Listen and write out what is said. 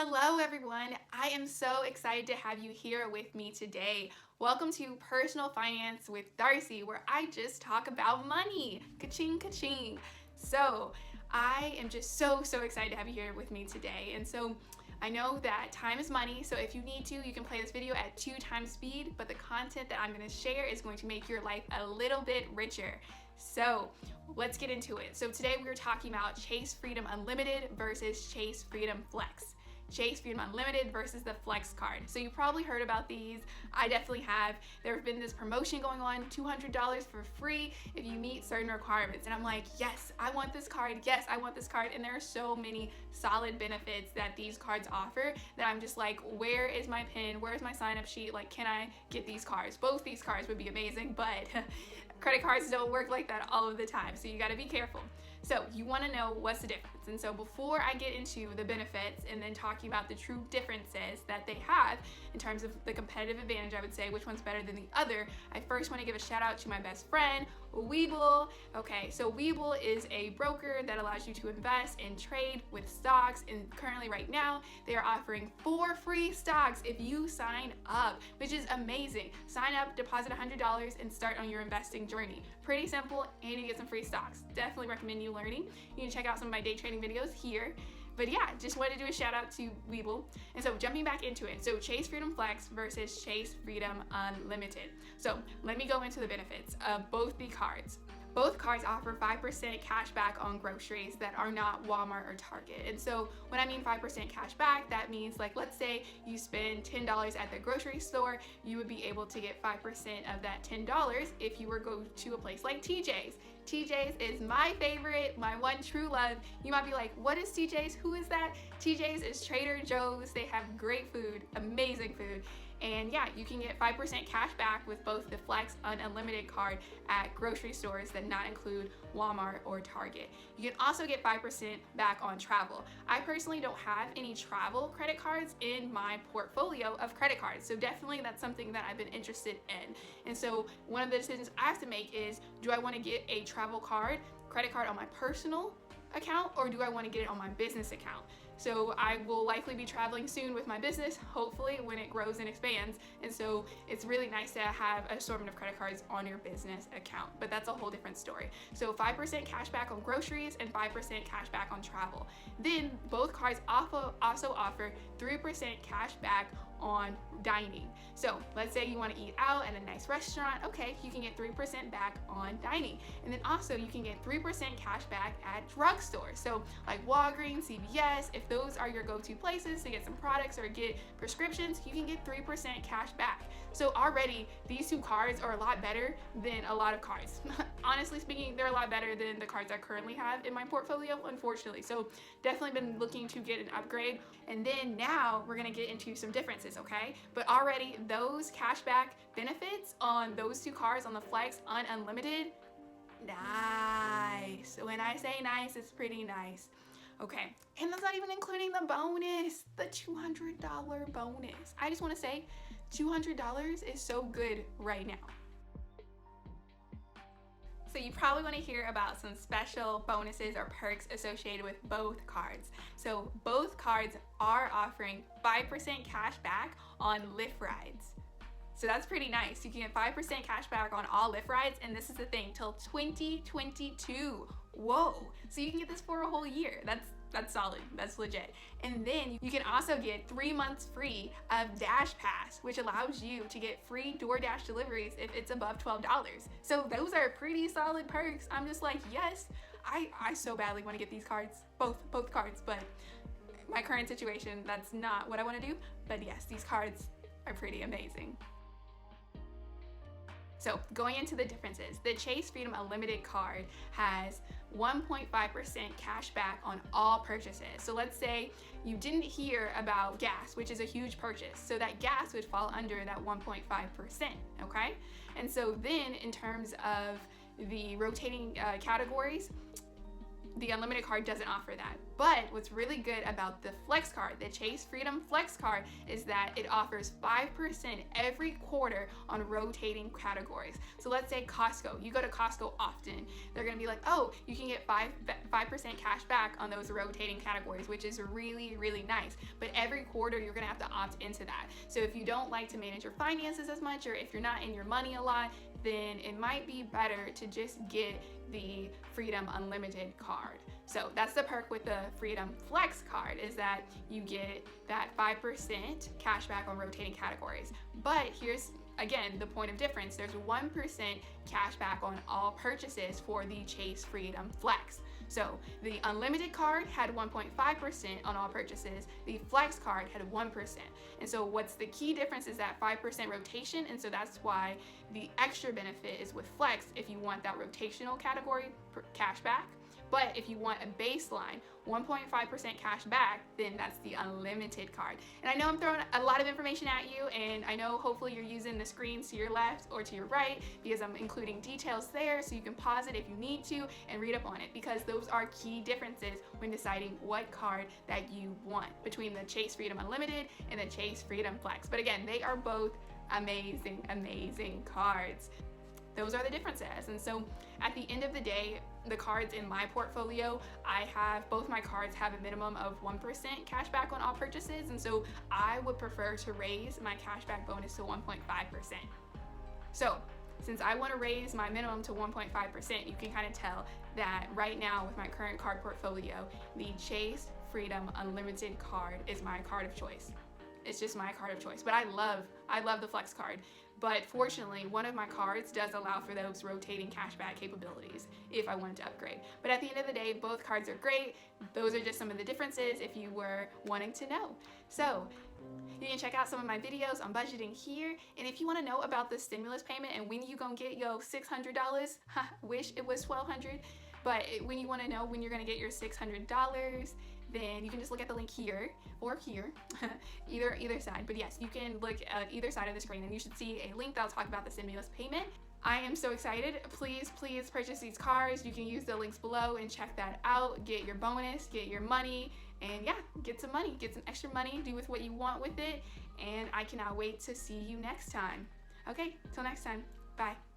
Hello everyone, I am so excited to have you here with me today. Welcome to Personal Finance with Darcy, where I just talk about money. Ka-ching, ka-ching. So I am just so excited to have you here with me today. And so I know that time is money, so if you need to, you can play this video at 2x speed, but the content that I'm going to share is going to make your life a little bit richer. So let's get into it. So today we're talking about Chase Freedom Unlimited versus Chase Freedom Flex. Chase Freedom Unlimited versus the Flex card. So you probably heard about these. I definitely have. There's been this promotion going on, $200 for free if you meet certain requirements. And I'm like, yes, I want this card. Yes, I want this card. And there are so many solid benefits that these cards offer that I'm just like, where is my pin? Where's my sign up sheet? Like, can I get these cards? Both these cards would be amazing, but credit cards don't work like that all of the time. So you gotta be careful. So you wanna know what's the difference. And so before I get into the benefits and then talking about the true differences that they have in terms of the competitive advantage, I would say which one's better than the other, I first wanna give a shout out to my best friend, Webull. Okay, so Webull is a broker that allows you to invest and trade with stocks, and currently right now they are offering 4 free stocks if you sign up, which is amazing. Sign up, deposit $100 and start on your investing journey. Pretty simple, and you get some free stocks. Definitely recommend you learning. You can check out some of my day trading videos here. But yeah, just wanted to do a shout out to Webull. And so jumping back into it, so Chase Freedom Flex versus Chase Freedom Unlimited. So let me go into the benefits of both the cards. Both cards offer 5% cash back on groceries that are not Walmart or Target. And so when I mean 5% cash back, that means, like, let's say you spend $10 at the grocery store, you would be able to get 5% of that $10 if you were go to a place like TJ's. TJ's is my favorite, my one true love. You might be like, what is TJ's? Who is that? TJ's is Trader Joe's. They have great food, amazing food. And yeah, you can get 5% cash back with both the Flex Unlimited card at grocery stores that not include Walmart or Target. You can also get 5% back on travel. I personally don't have any travel credit cards in my portfolio of credit cards, so definitely that's something that I've been interested in. And so one of the decisions I have to make is, do I want to get a travel credit card on my personal account, or do I want to get it on my business account? So I will likely be traveling soon with my business, hopefully when it grows and expands. And so it's really nice to have an assortment of credit cards on your business account, but that's a whole different story. So 5% cash back on groceries and 5% cash back on travel. Then both cards also offer 3% cash back on dining. So let's say you want to eat out at a nice restaurant, okay, you can get 3% back on dining. And then also you can get 3% cash back at drugstores. So like Walgreens, CVS, if those are your go-to places to get some products or get prescriptions, you can get 3% cash back. So already these two cards are a lot better than a lot of cards. Honestly speaking, they're a lot better than the cards I currently have in my portfolio, unfortunately. So definitely been looking to get an upgrade. And then now we're gonna get into some differences, okay? But already those cashback benefits on those two cards on the Flex Unlimited, nice. When I say nice, it's pretty nice. Okay, and that's not even including the bonus, the $200 bonus. I just wanna say $200 is so good right now. So you probably want to hear about some special bonuses or perks associated with both cards. So both cards are offering 5% cash back on Lyft rides. So that's pretty nice. You can get 5% cash back on all Lyft rides, and this is the thing, till 2022. Whoa, so you can get this for a whole year. That's solid, that's legit. And then you can also get 3 months free of Dash Pass, which allows you to get free DoorDash deliveries if it's above $12. So those are pretty solid perks. I'm just like, yes, I so badly want to get these cards, both cards, but my current situation, that's not what I want to do. But yes, these cards are pretty amazing. So going into the differences, the Chase Freedom Unlimited card has 1.5% cash back on all purchases. So let's say you didn't hear about gas, which is a huge purchase. So that gas would fall under that 1.5%, okay? And so then in terms of the rotating categories, the unlimited card doesn't offer that. But what's really good about the Flex card, the Chase Freedom Flex card, is that it offers 5% every quarter on rotating categories. So let's say Costco, you go to Costco often, they're gonna be like, oh, you can get 5% cash back on those rotating categories, which is really, really nice. But every quarter you're gonna have to opt into that. So if you don't like to manage your finances as much, or if you're not in your money a lot, then it might be better to just get the Freedom Unlimited card. So that's the perk with the Freedom Flex card, is that you get that 5% cash back on rotating categories. But here's, again, the point of difference. There's 1% cash back on all purchases for the Chase Freedom Flex. So the Unlimited card had 1.5% on all purchases. The Flex card had 1%. And so what's the key difference is that 5% rotation. And so that's why the extra benefit is with Flex if you want that rotational category cash back. But if you want a baseline 1.5% cash back, then that's the Unlimited card. And I know I'm throwing a lot of information at you, and I know hopefully you're using the screens to your left or to your right, because I'm including details there so you can pause it if you need to and read up on it, because those are key differences when deciding what card that you want between the Chase Freedom Unlimited and the Chase Freedom Flex. But again, they are both amazing, amazing cards. Those are the differences. And so at the end of the day, the cards in my portfolio, both my cards have a minimum of 1% cash back on all purchases. And so I would prefer to raise my cash back bonus to 1.5%. So since I want to raise my minimum to 1.5%, you can kind of tell that right now with my current card portfolio, the Chase Freedom Unlimited card is my card of choice. It's just my card of choice. But I love the Flex card. But fortunately, one of my cards does allow for those rotating cashback capabilities if I wanted to upgrade. But at the end of the day, both cards are great. Those are just some of the differences if you were wanting to know. So you can check out some of my videos on budgeting here. And if you want to know about the stimulus payment and when you gonna get your $600, wish it was $1,200. But when you want to know when you're gonna get your $600, then you can just look at the link here or here, either side. But yes, you can look at either side of the screen and you should see a link that'll talk about the stimulus payment. I am so excited. Please purchase these cards. You can use the links below and check that out. Get your bonus, get your money, and yeah, get some money, get some extra money, do with what you want with it. And I cannot wait to see you next time. Okay, till next time, bye.